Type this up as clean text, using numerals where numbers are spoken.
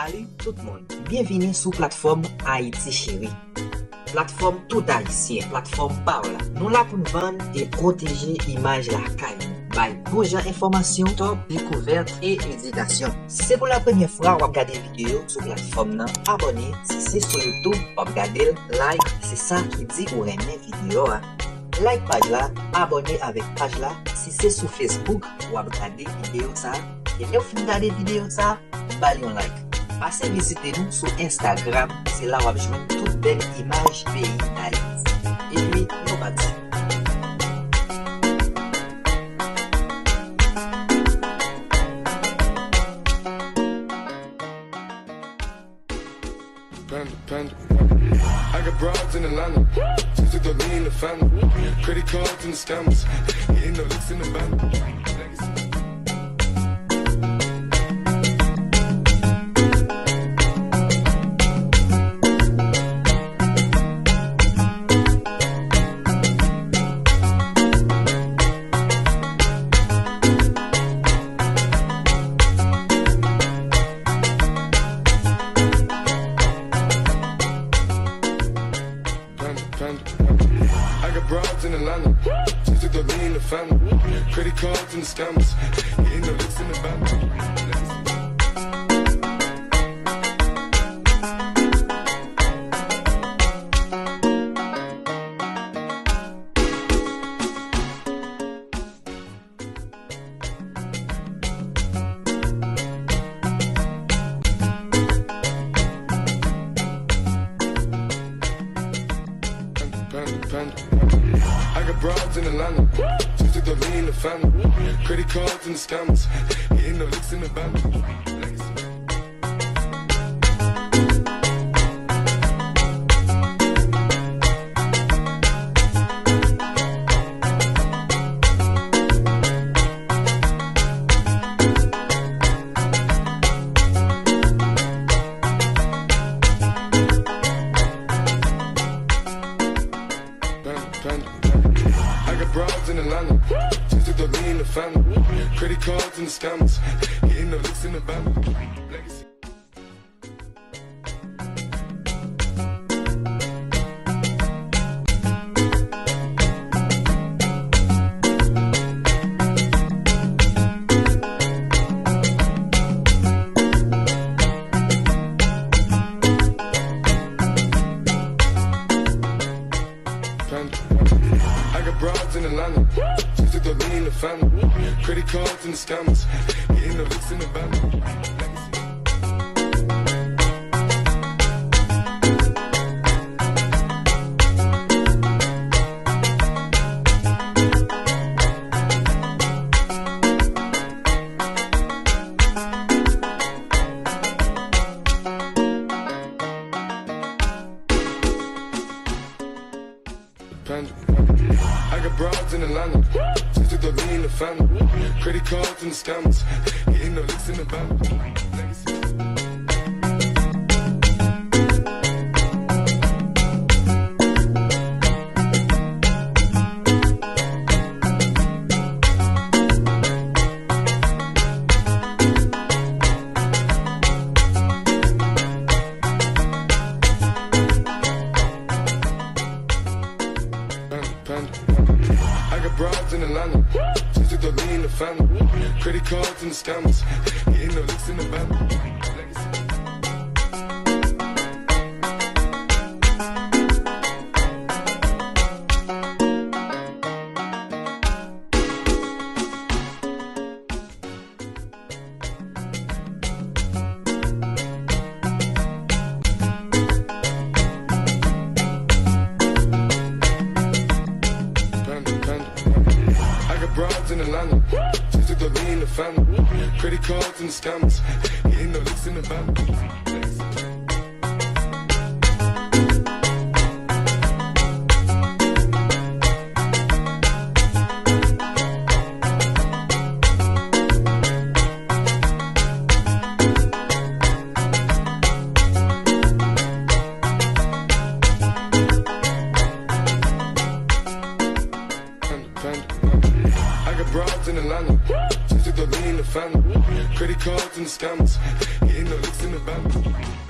Salut tout le monde. Bienvenue sur Plateforme Haïti Chérie. Plateforme tout haïtien, plateforme parole. Nous là pour nous vendre et protéger l'image la caille. By bonjour information, top, découverte et éducation. Si c'est pour la première fois, vous regardez des vidéos sur la plateforme, abonnez. Si c'est sur YouTube, vous regardez, like. C'est ça qui dit que vous aimez vidéo. Like page là, abonnez avec page là. Si c'est sur Facebook, vous regardez vidéo ça. Et bien, vous regardez vidéo ça, balayez un like. Passez visiter nous sur Instagram, c'est là où vous avez toute belle image pays d'Haïti. Et puis, nous partons. I got broads in Atlanta, just to throw me in the family. Credit cards and the scammers, getting no licks in the band. I got broads in Atlanta, just to throw me in the family. Credit cards and the scammers, getting no licks in the band. I got broads in Atlanta, just to throw me in the family. Credit cards and the scammers, getting no licks in the band. I got broads in Atlanta, just to throw me in the family. Credit cards and the scammers, getting no licks in the band. I got broads in Atlanta, just to throw me in the family. Credit cards and the scammers, getting no licks in the band. I got broads in Atlanta, just to throw me in the family. Credit cards and the scammers, getting no licks in the band. I got broads in Atlanta, just to throw me in the family. Credit cards and the scammers, getting no licks in the band. Broads in Atlanta, just to throw me in the family. Credit cards and the scammers, getting no licks in the band. I got broads in Atlanta. Just to throw me in the family. Credit cards and the scammers. Getting no licks in the band.